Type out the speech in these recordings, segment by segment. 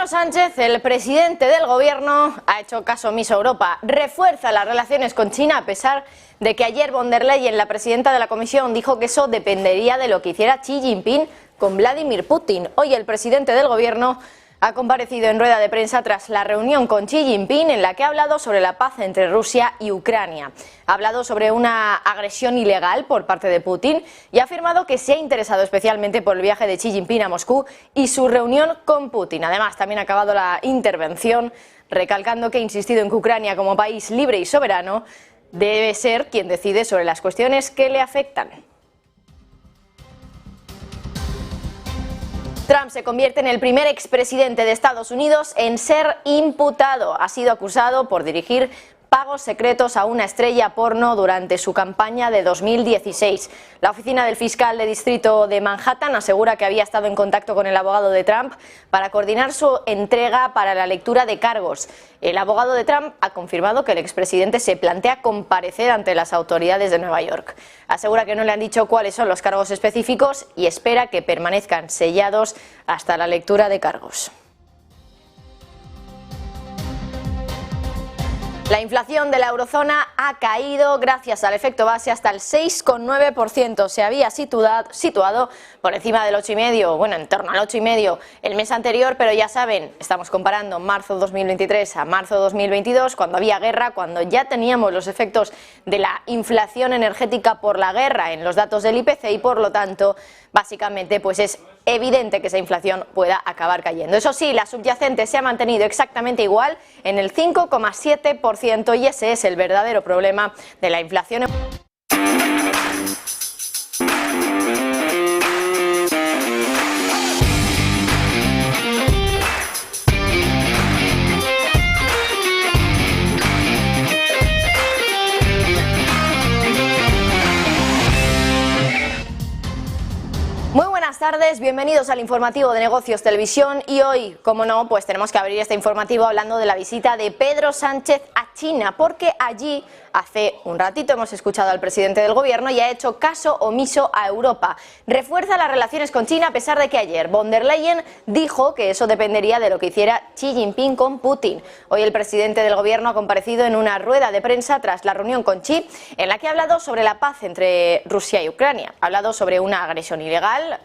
Pedro Sánchez, el presidente del gobierno, ha hecho caso omiso a Europa. Refuerza las relaciones con China a pesar de que ayer von der Leyen, la presidenta de la Comisión, dijo que eso dependería de lo que hiciera Xi Jinping con Vladimir Putin. Hoy el presidente del gobierno ha comparecido en rueda de prensa tras la reunión con Xi Jinping en la que ha hablado sobre la paz entre Rusia y Ucrania. Ha hablado sobre una agresión ilegal por parte de Putin y ha afirmado que se ha interesado especialmente por el viaje de Xi Jinping a Moscú y su reunión con Putin. Además, también ha acabado la intervención recalcando que ha insistido en que Ucrania, como país libre y soberano, debe ser quien decide sobre las cuestiones que le afectan. Trump se convierte en el primer expresidente de Estados Unidos en ser imputado. Ha sido acusado por dirigir pagos secretos a una estrella porno durante su campaña de 2016. La oficina del fiscal de distrito de Manhattan asegura que había estado en contacto con el abogado de Trump para coordinar su entrega para la lectura de cargos. El abogado de Trump ha confirmado que el expresidente se plantea comparecer ante las autoridades de Nueva York. Asegura que no le han dicho cuáles son los cargos específicos y espera que permanezcan sellados hasta la lectura de cargos. La inflación de la eurozona ha caído gracias al efecto base hasta el 6,9%. Se había situado por encima del 8,5%, bueno, en torno al 8,5% el mes anterior, pero ya saben, estamos comparando marzo 2023 a marzo 2022, cuando había guerra, cuando ya teníamos los efectos de la inflación energética por la guerra en los datos del IPC y por lo tanto, básicamente, pues es evidente que esa inflación pueda acabar cayendo. Eso sí, la subyacente se ha mantenido exactamente igual en el 5,7% y ese es el verdadero problema de la inflación. Buenas tardes, bienvenidos al informativo de Negocios Televisión y hoy, como no, pues tenemos que abrir este informativo hablando de la visita de Pedro Sánchez a China, porque allí hace un ratito hemos escuchado al presidente del gobierno y ha hecho caso omiso a Europa. Refuerza las relaciones con China a pesar de que ayer von der Leyen dijo que eso dependería de lo que hiciera Xi Jinping con Putin. Hoy el presidente del gobierno ha comparecido en una rueda de prensa tras la reunión con Xi, en la que ha hablado sobre la paz entre Rusia y Ucrania. Ha hablado sobre una agresión ilegal,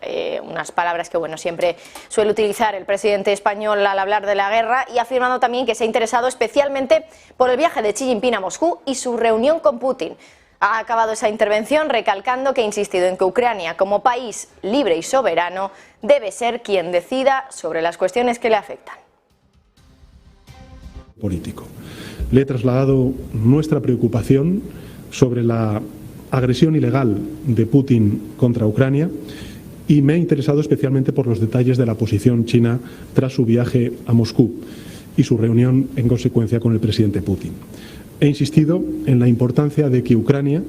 unas palabras que bueno siempre suele utilizar el presidente español al hablar de la guerra, y ha afirmado también que se ha interesado especialmente por el viaje de Xi Jinping a Moscú y su reunión con Putin. Ha acabado esa intervención recalcando que ha insistido en que Ucrania, como país libre y soberano, debe ser quien decida sobre las cuestiones que le afectan. Político. Le he trasladado nuestra preocupación sobre la agresión ilegal de Putin contra Ucrania y me he interesado especialmente por los detalles de la posición china tras su viaje a Moscú y su reunión en consecuencia con el presidente Putin. He insistido en la importancia de que Ucrania,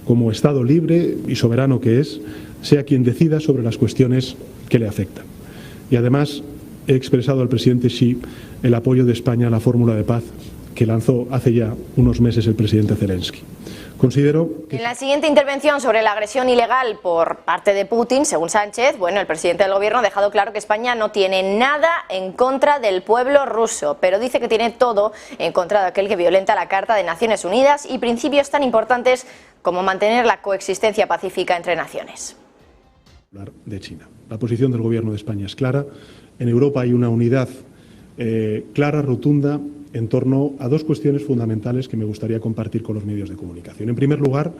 como Estado libre y soberano que es, sea quien decida sobre las cuestiones que le afectan. Y además he expresado al presidente Xi el apoyo de España a la fórmula de paz que lanzó hace ya unos meses el presidente Zelensky. Considero que... En la siguiente intervención sobre la agresión ilegal por parte de Putin, según Sánchez, bueno, el presidente del gobierno ha dejado claro que España no tiene nada en contra del pueblo ruso, pero dice que tiene todo en contra de aquel que violenta la Carta de Naciones Unidas y principios tan importantes como mantener la coexistencia pacífica entre naciones. De China. La posición del gobierno de España es clara. En Europa hay una unidad clara, rotunda, en torno a dos cuestiones fundamentales que me gustaría compartir con los medios de comunicación. En primer lugar,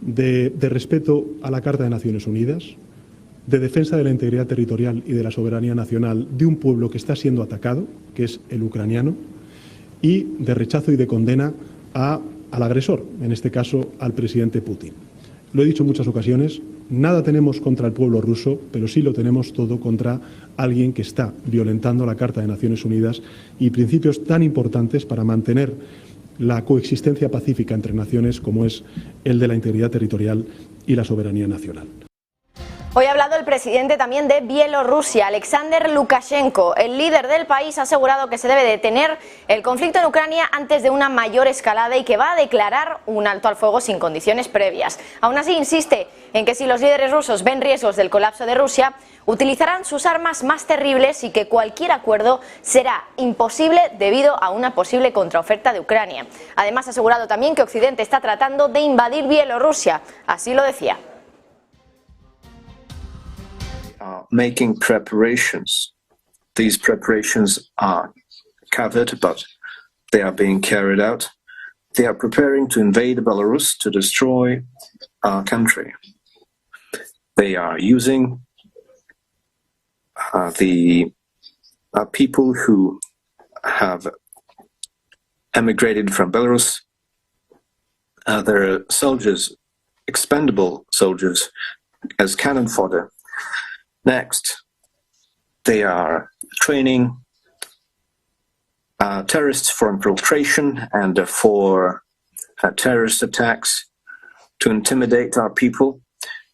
de respeto a la Carta de Naciones Unidas, de defensa de la integridad territorial y de la soberanía nacional de un pueblo que está siendo atacado, que es el ucraniano, y de rechazo y de condena al agresor, en este caso al presidente Putin. Lo he dicho en muchas ocasiones, nada tenemos contra el pueblo ruso, pero sí lo tenemos todo contra alguien que está violentando la Carta de Naciones Unidas y principios tan importantes para mantener la coexistencia pacífica entre naciones como es el de la integridad territorial y la soberanía nacional. Hoy ha hablado el presidente también de Bielorrusia, Alexander Lukashenko. El líder del país ha asegurado que se debe detener el conflicto en Ucrania antes de una mayor escalada y que va a declarar un alto al fuego sin condiciones previas. Aún así, insiste en que si los líderes rusos ven riesgos del colapso de Rusia, utilizarán sus armas más terribles y que cualquier acuerdo será imposible debido a una posible contraoferta de Ucrania. Además, ha asegurado también que Occidente está tratando de invadir Bielorrusia. Así lo decía. Making preparations. These preparations are covered, but they are being carried out. They are preparing to invade Belarus to destroy our country. They are using the people who have emigrated from Belarus. They're soldiers, expendable soldiers, as cannon fodder. Next, they are training terrorists for infiltration and for terrorist attacks, to intimidate our people,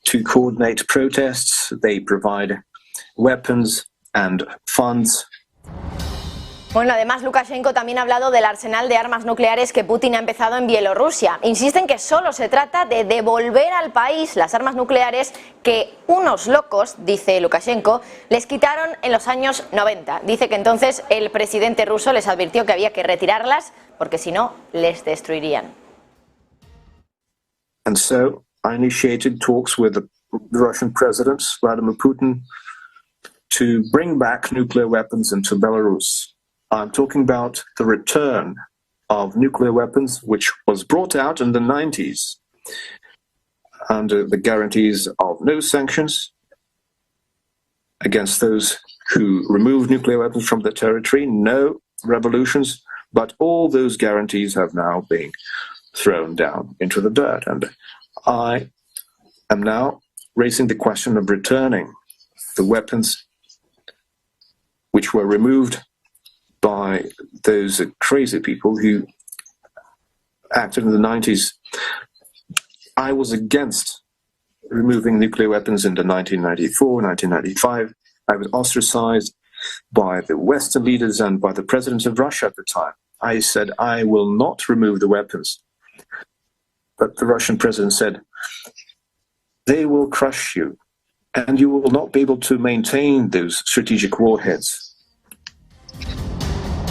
to coordinate protests. They provide weapons and funds. Bueno, además Lukashenko también ha hablado del arsenal de armas nucleares que Putin ha empezado en Bielorrusia. Insisten que solo se trata de devolver al país las armas nucleares que unos locos, dice Lukashenko, les quitaron en los años 90. Dice que entonces el presidente ruso les advirtió que había que retirarlas porque si no les destruirían. And so I initiated talks with the Russian President Vladimir Putin to bring back nuclear weapons into Belarus. I'm talking about the return of nuclear weapons, which was brought out in the 90s under the guarantees of no sanctions against those who removed nuclear weapons from the territory, no revolutions, but all those guarantees have now been thrown down into the dirt. And I am now raising the question of returning the weapons which were removed by those crazy people who acted in the 90s. I was against removing nuclear weapons in the 1994, 1995. I was ostracized by the Western leaders and by the president of Russia at the time. I said, I will not remove the weapons. But the Russian president said, they will crush you, and you will not be able to maintain those strategic warheads.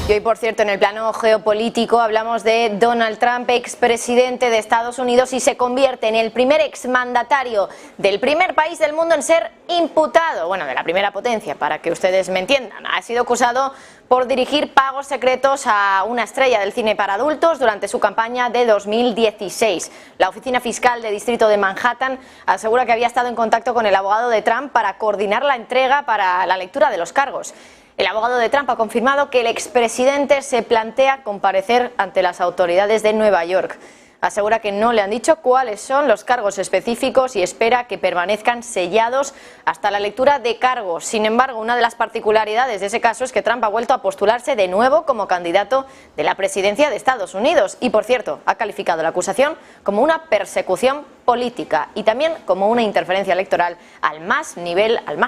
Y hoy, por cierto, en el plano geopolítico hablamos de Donald Trump, expresidente de Estados Unidos, y se convierte en el primer exmandatario del primer país del mundo en ser imputado, bueno, de la primera potencia, para que ustedes me entiendan. Ha sido acusado por dirigir pagos secretos a una estrella del cine para adultos durante su campaña de 2016. La Oficina Fiscal de Distrito de Manhattan asegura que había estado en contacto con el abogado de Trump para coordinar la entrega para la lectura de los cargos. El abogado de Trump ha confirmado que el expresidente se plantea comparecer ante las autoridades de Nueva York. Asegura que no le han dicho cuáles son los cargos específicos y espera que permanezcan sellados hasta la lectura de cargos. Sin embargo, una de las particularidades de ese caso es que Trump ha vuelto a postularse de nuevo como candidato de la presidencia de Estados Unidos. Y, por cierto, ha calificado la acusación como una persecución política y también como una interferencia electoral al más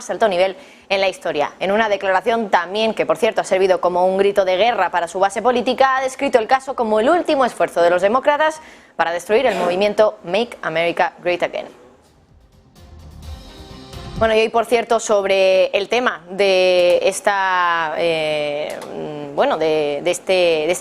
alto nivel en la historia. En una declaración también que, por cierto, ha servido como un grito de guerra para su base política, ha descrito el caso como el último esfuerzo de los demócratas para destruir el movimiento Make America Great Again. Bueno, y hoy, por cierto, sobre el tema de esta esta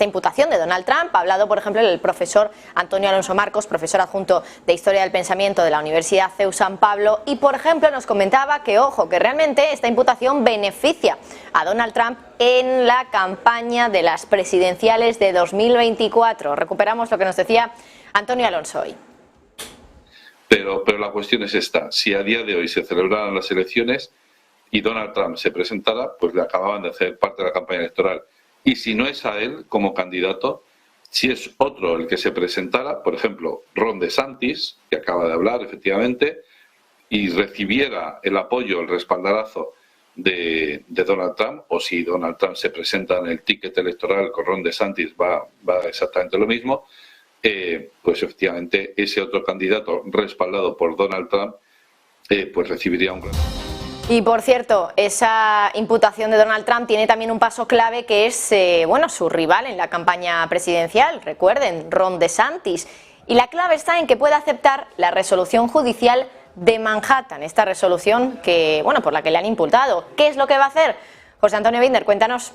imputación de Donald Trump, ha hablado, por ejemplo, el profesor Antonio Alonso Marcos, profesor adjunto de Historia del Pensamiento de la Universidad CEU San Pablo, y, por ejemplo, nos comentaba que, ojo, que realmente esta imputación beneficia a Donald Trump en la campaña de las presidenciales de 2024. Recuperamos lo que nos decía Antonio Alonso hoy. Pero la cuestión es esta: si a día de hoy se celebraran las elecciones y Donald Trump se presentara, pues le acababan de hacer parte de la campaña electoral. Y si no es a él como candidato, si es otro el que se presentara, por ejemplo, Ron DeSantis, que acaba de hablar efectivamente, y recibiera el apoyo, el respaldarazo de Donald Trump, o si Donald Trump se presenta en el ticket electoral con Ron DeSantis, va exactamente lo mismo, pues efectivamente ese otro candidato respaldado por Donald Trump pues recibiría un gran... Y por cierto, esa imputación de Donald Trump tiene también un paso clave que es bueno, su rival en la campaña presidencial, recuerden, Ron DeSantis. Y la clave está en que pueda aceptar la resolución judicial de Manhattan, esta resolución que, bueno, por la que le han imputado. ¿Qué es lo que va a hacer? José Antonio Binder, cuéntanos.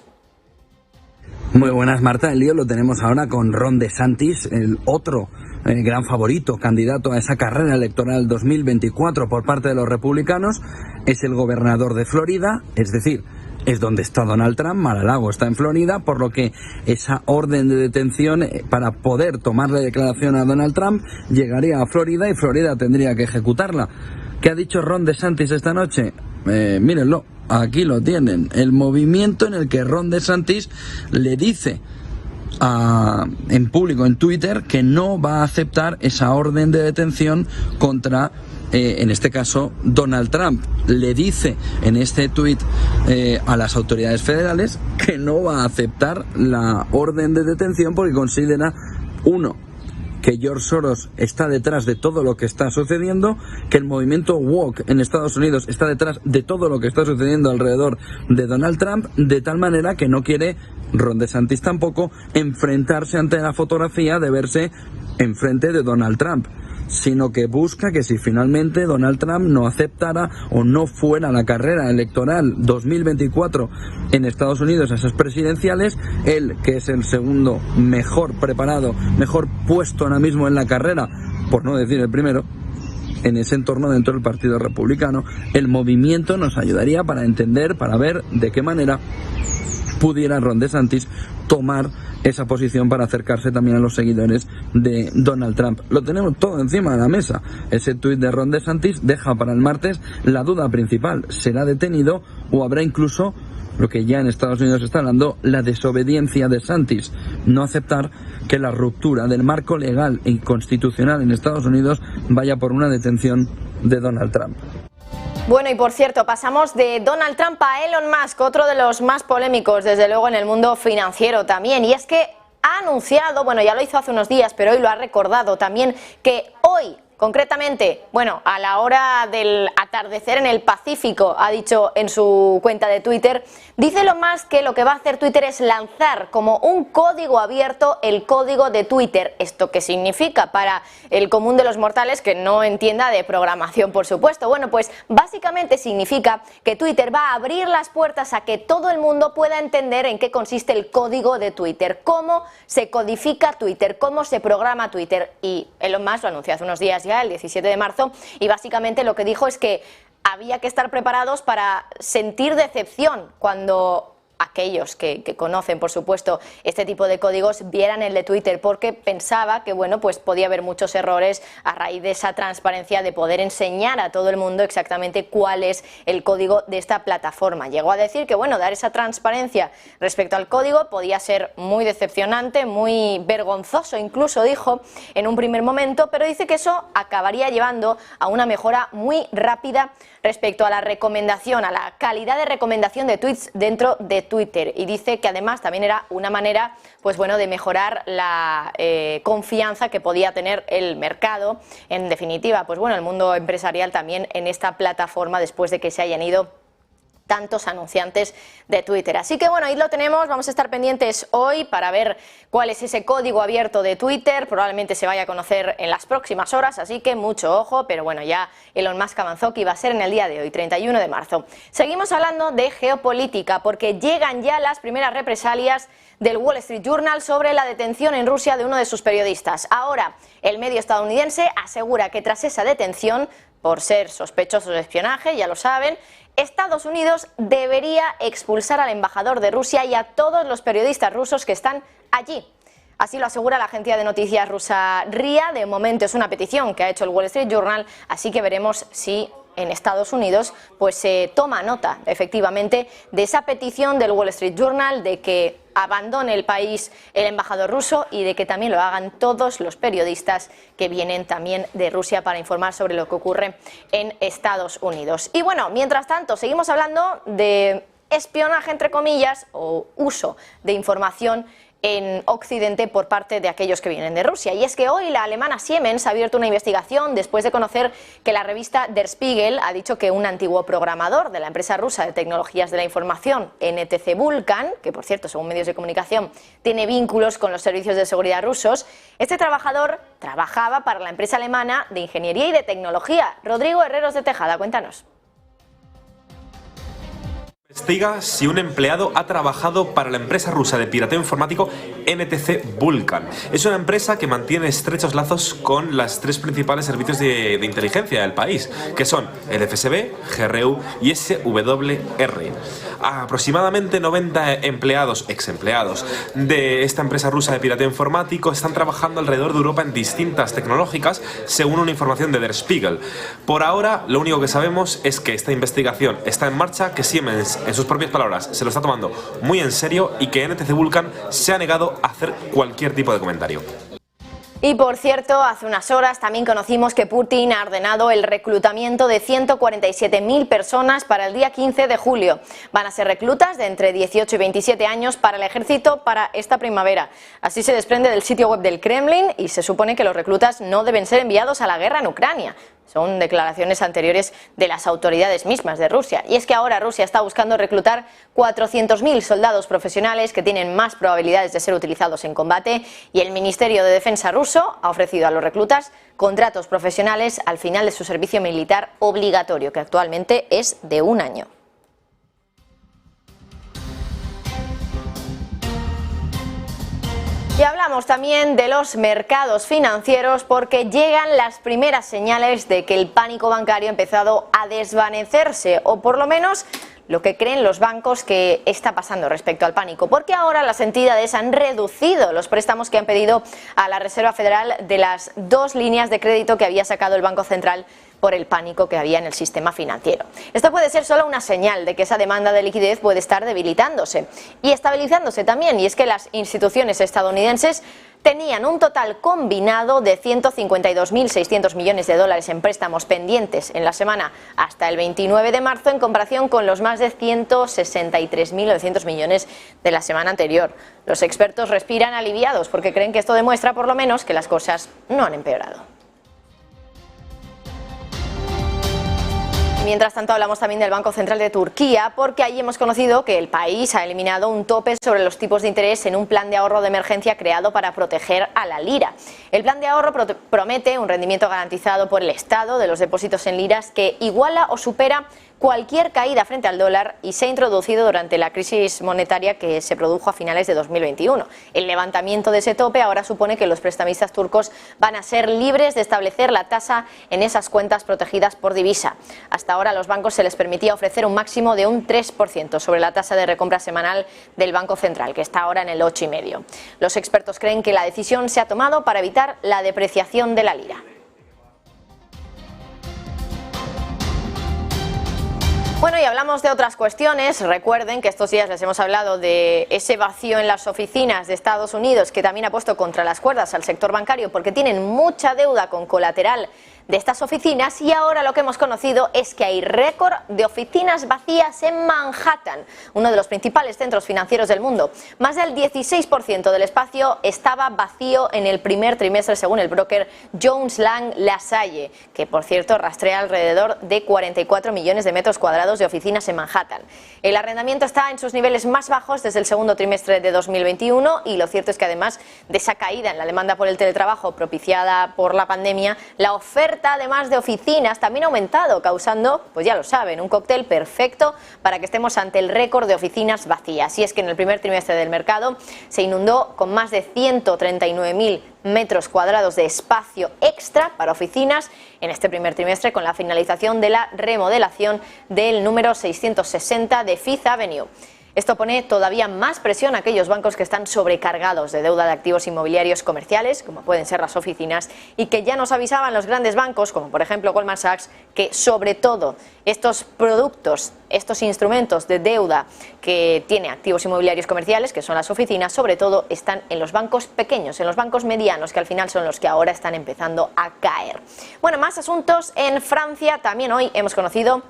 Muy buenas, Marta. El lío lo tenemos ahora con Ron DeSantis, el otro gran favorito, candidato a esa carrera electoral 2024 por parte de los republicanos. Es el gobernador de Florida, es decir, es donde está Donald Trump. Mar-a-Lago está en Florida, por lo que esa orden de detención para poder tomarle declaración a Donald Trump llegaría a Florida y Florida tendría que ejecutarla. ¿Qué ha dicho Ron DeSantis esta noche? Mírenlo, aquí lo tienen. El movimiento en el que Ron DeSantis le dice en público, en Twitter, que no va a aceptar esa orden de detención contra, en este caso, Donald Trump. Le dice en este tuit a las autoridades federales que no va a aceptar la orden de detención porque considera, uno, que George Soros está detrás de todo lo que está sucediendo, que el movimiento woke en Estados Unidos está detrás de todo lo que está sucediendo alrededor de Donald Trump, de tal manera que no quiere, Ron DeSantis tampoco, enfrentarse ante la fotografía de verse enfrente de Donald Trump, sino que busca que si finalmente Donald Trump no aceptara o no fuera la carrera electoral 2024 en Estados Unidos, esas presidenciales, él, que es el segundo mejor preparado, mejor puesto ahora mismo en la carrera, por no decir el primero, en ese entorno dentro del Partido Republicano, el movimiento nos ayudaría para entender, para ver de qué manera pudiera Ron DeSantis tomar esa posición para acercarse también a los seguidores de Donald Trump. Lo tenemos todo encima de la mesa. Ese tuit de Ron DeSantis deja para el martes la duda principal. ¿Será detenido o habrá incluso, lo que ya en Estados Unidos se está hablando, la desobediencia de DeSantis? No aceptar que la ruptura del marco legal e constitucional en Estados Unidos vaya por una detención de Donald Trump. Bueno, y por cierto, pasamos de Donald Trump a Elon Musk, otro de los más polémicos, desde luego, en el mundo financiero también. Y es que ha anunciado, bueno, ya lo hizo hace unos días, pero hoy lo ha recordado también, que hoy, concretamente, bueno, a la hora del atardecer en el Pacífico, ha dicho en su cuenta de Twitter, dice Elon Musk que lo que va a hacer Twitter es lanzar como un código abierto el código de Twitter. ¿Esto qué significa para el común de los mortales que no entienda de programación, por supuesto? Bueno, pues básicamente significa que Twitter va a abrir las puertas a que todo el mundo pueda entender en qué consiste el código de Twitter, cómo se codifica Twitter, cómo se programa Twitter. Y Elon Musk lo anunció hace unos días ya, el 17 de marzo, y básicamente lo que dijo es que había que estar preparados para sentir decepción cuando aquellos que conocen, por supuesto, este tipo de códigos vieran el de Twitter, porque pensaba que, bueno, pues podía haber muchos errores a raíz de esa transparencia de poder enseñar a todo el mundo exactamente cuál es el código de esta plataforma. Llegó a decir que, bueno, dar esa transparencia respecto al código podía ser muy decepcionante, muy vergonzoso, incluso dijo en un primer momento, pero dice que eso acabaría llevando a una mejora muy rápida respecto a la recomendación, a la calidad de recomendación de tweets dentro de Twitter, y dice que además también era una manera, pues bueno, de mejorar la confianza que podía tener el mercado, en definitiva, pues bueno, el mundo empresarial también en esta plataforma después de que se hayan ido tantos anunciantes de Twitter. Así que bueno, ahí lo tenemos, vamos a estar pendientes hoy para ver cuál es ese código abierto de Twitter, probablemente se vaya a conocer en las próximas horas, así que mucho ojo, pero bueno, ya Elon Musk avanzó que iba a ser en el día de hoy, 31 de marzo. Seguimos hablando de geopolítica, porque llegan ya las primeras represalias del Wall Street Journal sobre la detención en Rusia de uno de sus periodistas. Ahora, el medio estadounidense asegura que tras esa detención, por ser sospechosos de espionaje, ya lo saben, Estados Unidos debería expulsar al embajador de Rusia y a todos los periodistas rusos que están allí. Así lo asegura la agencia de noticias rusa RIA. De momento es una petición que ha hecho el Wall Street Journal, así que veremos si en Estados Unidos pues se toma nota efectivamente de esa petición del Wall Street Journal de que abandone el país el embajador ruso y de que también lo hagan todos los periodistas que vienen también de Rusia para informar sobre lo que ocurre en Estados Unidos. Y bueno, mientras tanto, seguimos hablando de espionaje, entre comillas, o uso de información en Occidente por parte de aquellos que vienen de Rusia. Y es que hoy la alemana Siemens ha abierto una investigación después de conocer que la revista Der Spiegel ha dicho que un antiguo programador de la empresa rusa de tecnologías de la información, NTC Vulcan, que por cierto, según medios de comunicación, tiene vínculos con los servicios de seguridad rusos, este trabajador trabajaba para la empresa alemana de ingeniería y de tecnología. Rodrigo Herreros de Tejada, cuéntanos. Investiga si un empleado ha trabajado para la empresa rusa de pirateo informático NTC Vulcan. Es una empresa que mantiene estrechos lazos con los tres principales servicios de inteligencia del país, que son el FSB, GRU y SWR. Aproximadamente 90 empleados, exempleados de esta empresa rusa de pirateo informático están trabajando alrededor de Europa en distintas tecnológicas, según una información de Der Spiegel. Por ahora, lo único que sabemos es que esta investigación está en marcha, que Siemens, en sus propias palabras, se lo está tomando muy en serio y que NTC Vulcan se ha negado a hacer cualquier tipo de comentario. Y por cierto, hace unas horas también conocimos que Putin ha ordenado el reclutamiento de 147.000 personas para el día 15 de julio. Van a ser reclutas de entre 18 y 27 años para el ejército para esta primavera. Así se desprende del sitio web del Kremlin y se supone que los reclutas no deben ser enviados a la guerra en Ucrania. Son declaraciones anteriores de las autoridades mismas de Rusia. Y es que ahora Rusia está buscando reclutar 400.000 soldados profesionales que tienen más probabilidades de ser utilizados en combate, y el Ministerio de Defensa ruso ha ofrecido a los reclutas contratos profesionales al final de su servicio militar obligatorio, que actualmente es de 1 año. Y hablamos también de los mercados financieros, porque llegan las primeras señales de que el pánico bancario ha empezado a desvanecerse, o por lo menos lo que creen los bancos que está pasando respecto al pánico, porque ahora las entidades han reducido los préstamos que han pedido a la Reserva Federal de las 2 líneas de crédito que había sacado el Banco Central por el pánico que había en el sistema financiero. Esto puede ser solo una señal de que esa demanda de liquidez puede estar debilitándose y estabilizándose también, y es que las instituciones estadounidenses tenían un total combinado de 152.600 millones de dólares en préstamos pendientes en la semana hasta el 29 de marzo, en comparación con los más de 163.900 millones de la semana anterior. Los expertos respiran aliviados porque creen que esto demuestra por lo menos que las cosas no han empeorado. Mientras tanto, hablamos también del Banco Central de Turquía, porque allí hemos conocido que el país ha eliminado un tope sobre los tipos de interés en un plan de ahorro de emergencia creado para proteger a la lira. El plan de ahorro promete un rendimiento garantizado por el Estado de los depósitos en liras que iguala o supera cualquier caída frente al dólar, y se ha introducido durante la crisis monetaria que se produjo a finales de 2021. El levantamiento de ese tope ahora supone que los prestamistas turcos van a ser libres de establecer la tasa en esas cuentas protegidas por divisa. Hasta ahora a los bancos se les permitía ofrecer un máximo de un 3% sobre la tasa de recompra semanal del Banco Central, que está ahora en el 8,5%. Los expertos creen que la decisión se ha tomado para evitar la depreciación de la lira. Bueno, y hablamos de otras cuestiones. Recuerden que estos días les hemos hablado de ese vacío en las oficinas de Estados Unidos, que también ha puesto contra las cuerdas al sector bancario porque tienen mucha deuda con colateral de estas oficinas, y ahora lo que hemos conocido es que hay récord de oficinas vacías en Manhattan, uno de los principales centros financieros del mundo. Más del 16% del espacio estaba vacío en el primer trimestre, según el broker Jones Lang LaSalle, que por cierto rastrea alrededor de 44 millones de metros cuadrados de oficinas en Manhattan. El arrendamiento está en sus niveles más bajos desde el segundo trimestre de 2021, y lo cierto es que además de esa caída en la demanda por el teletrabajo propiciada por la pandemia, la oferta además de oficinas también ha aumentado, causando, pues ya lo saben, un cóctel perfecto para que estemos ante el récord de oficinas vacías. Y es que en el primer trimestre del mercado se inundó con más de 139.000 metros cuadrados de espacio extra para oficinas en este primer trimestre, con la finalización de la remodelación del número 660 de Fifth Avenue. Esto pone todavía más presión a aquellos bancos que están sobrecargados de deuda de activos inmobiliarios comerciales, como pueden ser las oficinas, y que ya nos avisaban los grandes bancos, como por ejemplo Goldman Sachs, que sobre todo estos productos, estos instrumentos de deuda que tiene activos inmobiliarios comerciales, que son las oficinas, sobre todo están en los bancos pequeños, en los bancos medianos, que al final son los que ahora están empezando a caer. Bueno, más asuntos. En Francia también hoy hemos conocido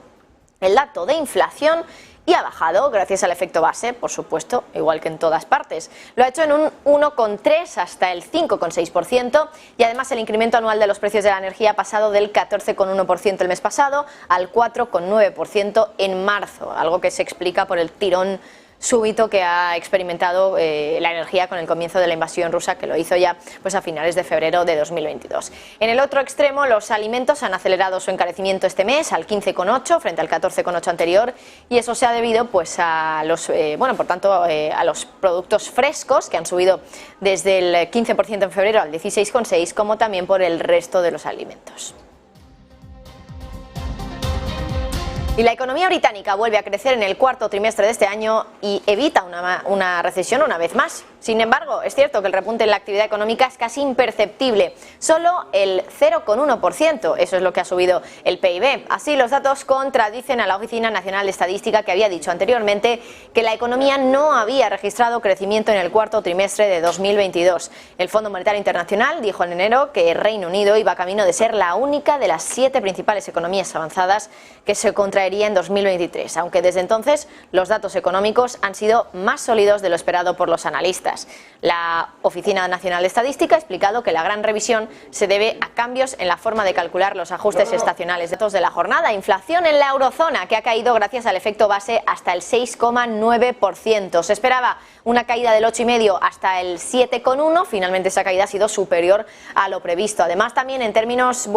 el dato de inflación, y ha bajado gracias al efecto base, por supuesto, igual que en todas partes. Lo ha hecho en un 1,3 hasta el 5,6% y además el incremento anual de los precios de la energía ha pasado del 14,1% el mes pasado al 4,9% en marzo, algo que se explica por el tirón súbito que ha experimentado la energía con el comienzo de la invasión rusa, que lo hizo ya pues a finales de febrero de 2022. En el otro extremo, los alimentos han acelerado su encarecimiento este mes al 15,8 frente al 14,8 anterior, y eso se ha debido pues a los a los productos frescos, que han subido desde el 15% en febrero al 16,6, como también por el resto de los alimentos. Y la economía británica vuelve a crecer en el cuarto trimestre de este año y evita una recesión una vez más. Sin embargo, es cierto que el repunte en la actividad económica es casi imperceptible, solo el 0,1%, eso es lo que ha subido el PIB. Así, los datos contradicen a la Oficina Nacional de Estadística, que había dicho anteriormente que la economía no había registrado crecimiento en el cuarto trimestre de 2022. El Fondo Monetario Internacional dijo en enero que el Reino Unido iba camino de ser la única de las 7 principales economías avanzadas que se contraería en 2023, aunque desde entonces los datos económicos han sido más sólidos de lo esperado por los analistas. La Oficina Nacional de Estadística ha explicado que la gran revisión se debe a cambios en la forma de calcular los ajustes estacionales. Datos de la jornada: inflación en la eurozona, que ha caído gracias al efecto base hasta el 6,9%. Se esperaba una caída del 8,5 hasta el 7,1. Finalmente esa caída ha sido superior a lo previsto. Además, también en términos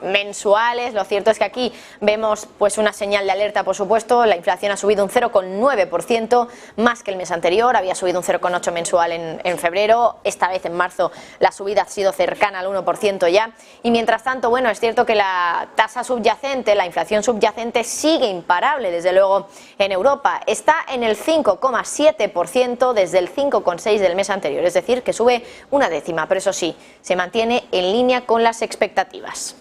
mensuales, lo cierto es que aquí vemos pues una señal de alerta, por supuesto. La inflación ha subido un 0,9%, más que el mes anterior. Había subido un 0,8 mensual en febrero. Esta vez en marzo la subida ha sido cercana al 1% ya. Y mientras tanto, bueno, es cierto que la tasa subyacente, la inflación subyacente, sigue imparable, desde luego, en Europa. Está en el 5,7% desde el 5,6% del mes anterior. Es decir, que sube una décima, pero eso sí, se mantiene en línea con las expectativas.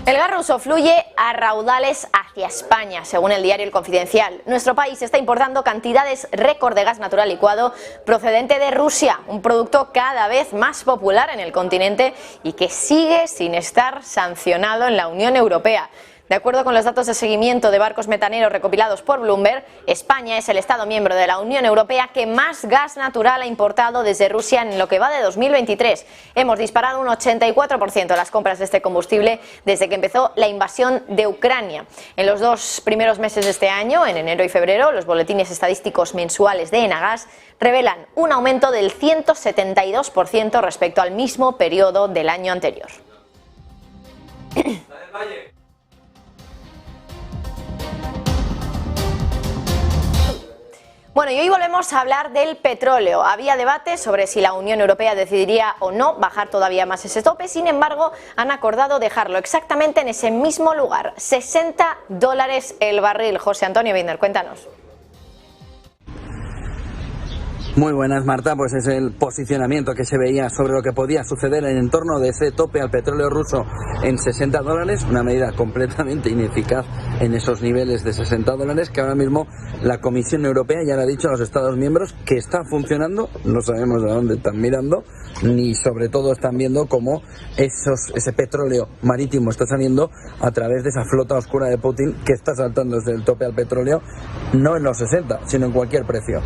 El gas ruso fluye a raudales hacia España, según el diario El Confidencial. Nuestro país está importando cantidades récord de gas natural licuado procedente de Rusia, un producto cada vez más popular en el continente y que sigue sin estar sancionado en la Unión Europea. De acuerdo con los datos de seguimiento de barcos metaneros recopilados por Bloomberg, España es el Estado miembro de la Unión Europea que más gas natural ha importado desde Rusia en lo que va de 2023. Hemos disparado un 84% las compras de este combustible desde que empezó la invasión de Ucrania. En los 2 primeros meses de este año, en enero y febrero, los boletines estadísticos mensuales de Enagas revelan un aumento del 172% respecto al mismo periodo del año anterior. Bueno, y hoy volvemos a hablar del petróleo. Había debate sobre si la Unión Europea decidiría o no bajar todavía más ese tope. Sin embargo, han acordado dejarlo exactamente en ese mismo lugar, $60 el barril. José Antonio Binder, cuéntanos. Muy buenas, Marta. Pues es el posicionamiento que se veía sobre lo que podía suceder en el entorno de ese tope al petróleo ruso en $60, una medida completamente ineficaz en esos niveles de $60, que ahora mismo la Comisión Europea ya le ha dicho a los Estados miembros que está funcionando. No sabemos a dónde están mirando, ni sobre todo están viendo cómo ese petróleo marítimo está saliendo a través de esa flota oscura de Putin, que está saltando desde el tope al petróleo, no en los 60, sino en cualquier precio.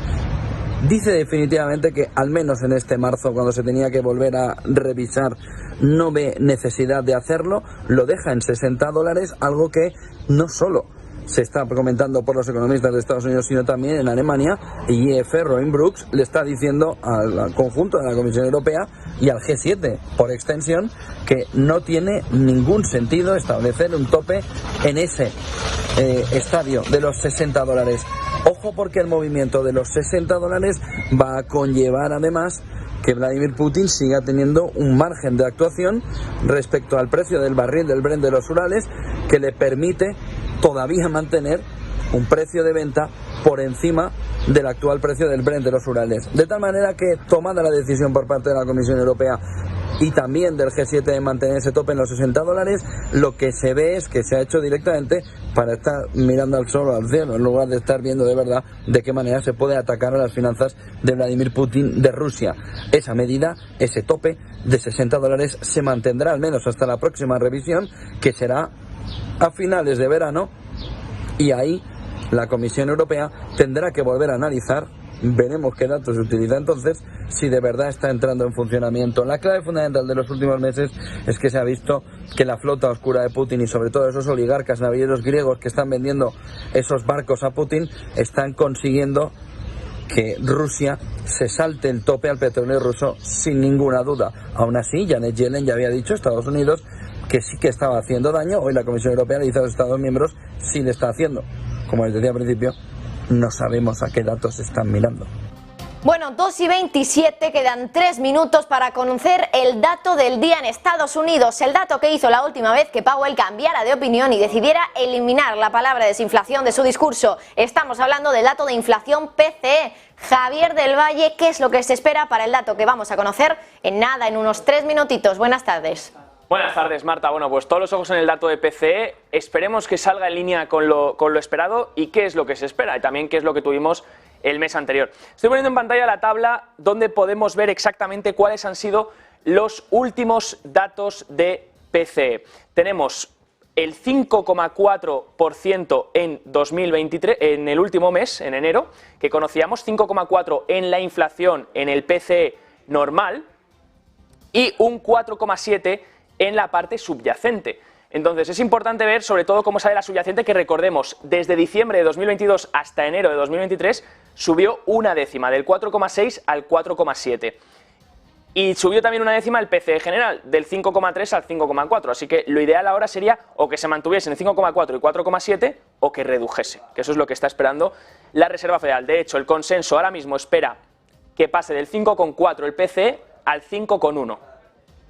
Dice definitivamente que al menos en este marzo, cuando se tenía que volver a revisar, no ve necesidad de hacerlo, lo deja en $60, algo que no solo se está comentando por los economistas de Estados Unidos, sino también en Alemania. Y IEF, Robin Brooks, le está diciendo al conjunto de la Comisión Europea y al G7, por extensión, que no tiene ningún sentido establecer un tope en ese estadio de los $60. Ojo, porque el movimiento de los $60 va a conllevar además que Vladimir Putin siga teniendo un margen de actuación respecto al precio del barril del Brent de los Urales, que le permite todavía mantener un precio de venta por encima del actual precio del Brent de los Urales. De tal manera que, tomada la decisión por parte de la Comisión Europea y también del G7 de mantener ese tope en los $60, lo que se ve es que se ha hecho directamente para estar mirando al sol o al cielo, en lugar de estar viendo de verdad de qué manera se puede atacar a las finanzas de Vladimir Putin de Rusia. Esa medida, ese tope de $60 se mantendrá al menos hasta la próxima revisión, que será a finales de verano, y ahí la Comisión Europea tendrá que volver a analizar, veremos qué datos se utiliza entonces, si de verdad está entrando en funcionamiento. La clave fundamental de los últimos meses es que se ha visto que la flota oscura de Putin y sobre todo esos oligarcas navieros griegos que están vendiendo esos barcos a Putin están consiguiendo que Rusia se salte el tope al petróleo ruso sin ninguna duda. Aún así, Janet Yellen ya había dicho, Estados Unidos, que sí que estaba haciendo daño. Hoy la Comisión Europea le dice a los Estados miembros si le está haciendo. Como les decía al principio, no sabemos a qué datos se están mirando. Bueno, 2:27, quedan 3 minutos para conocer el dato del día en Estados Unidos, el dato que hizo la última vez que Powell cambiara de opinión y decidiera eliminar la palabra desinflación de su discurso. Estamos hablando del dato de inflación PCE. Javier del Valle, ¿qué es lo que se espera para el dato que vamos a conocer en nada, en unos 3 minutitos? Buenas tardes. Buenas tardes, Marta. Bueno, pues todos los ojos en el dato de PCE. Esperemos que salga en línea con lo esperado y qué es lo que se espera y también qué es lo que tuvimos el mes anterior. Estoy poniendo en pantalla la tabla donde podemos ver exactamente cuáles han sido los últimos datos de PCE. Tenemos el 5,4% en 2023, en el último mes, en enero, que conocíamos, 5,4% en la inflación en el PCE normal y un 4,7% en la parte subyacente. Entonces es importante ver sobre todo cómo sale la subyacente, que recordemos, desde diciembre de 2022 hasta enero de 2023 subió una décima, del 4,6 al 4,7. Y subió también una décima el PCE general, del 5,3 al 5,4. Así que lo ideal ahora sería o que se mantuviese en 5,4 y 4,7 o que redujese, que eso es lo que está esperando la Reserva Federal. De hecho, el consenso ahora mismo espera que pase del 5,4 el PCE al 5,1.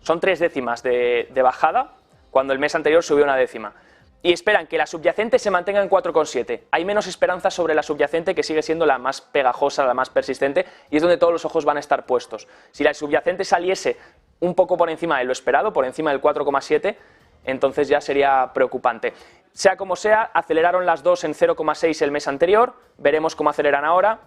Son 3 décimas de bajada, cuando el mes anterior subió una décima. Y esperan que la subyacente se mantenga en 4,7. Hay menos esperanza sobre la subyacente, que sigue siendo la más pegajosa, la más persistente, y es donde todos los ojos van a estar puestos. Si la subyacente saliese un poco por encima de lo esperado, por encima del 4,7, entonces ya sería preocupante. Sea como sea, aceleraron las dos en 0,6 el mes anterior, veremos cómo aceleran ahora,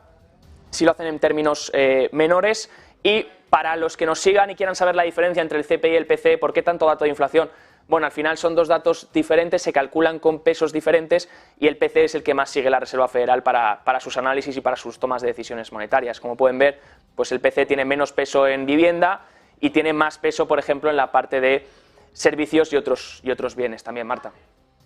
si lo hacen en términos menores. Y para los que nos sigan y quieran saber la diferencia entre el CPI y el PCE, ¿por qué tanto dato de inflación? Bueno, al final son dos datos diferentes, se calculan con pesos diferentes y el PCE es el que más sigue la Reserva Federal para sus análisis y para sus tomas de decisiones monetarias. Como pueden ver, pues el PCE tiene menos peso en vivienda y tiene más peso, por ejemplo, en la parte de servicios y otros bienes también, Marta.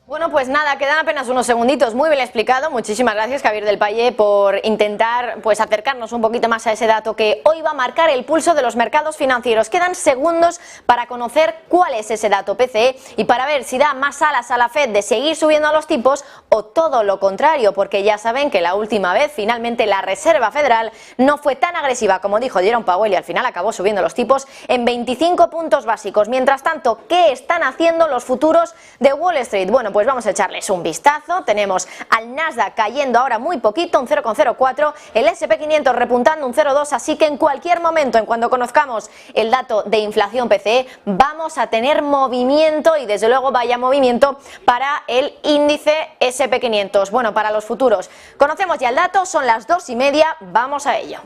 Bueno, pues nada, quedan apenas unos segunditos. Muy bien explicado. Muchísimas gracias, Javier del Valle, por intentar pues acercarnos un poquito más a ese dato que hoy va a marcar el pulso de los mercados financieros. Quedan segundos para conocer cuál es ese dato PCE y para ver si da más alas a la Fed de seguir subiendo los tipos o todo lo contrario, porque ya saben que la última vez finalmente la Reserva Federal no fue tan agresiva como dijo Jerome Powell y al final acabó subiendo los tipos en 25 puntos básicos. Mientras tanto, ¿qué están haciendo los futuros de Wall Street? Bueno, pues vamos a echarles un vistazo. Tenemos al Nasdaq cayendo ahora muy poquito, un 0,04, el S&P 500 repuntando un 0,2, así que en cualquier momento, en cuando conozcamos el dato de inflación PCE, vamos a tener movimiento y desde luego vaya movimiento para el índice S&P 500. Bueno, para los futuros, conocemos ya el dato, son las 2:30, vamos a ello.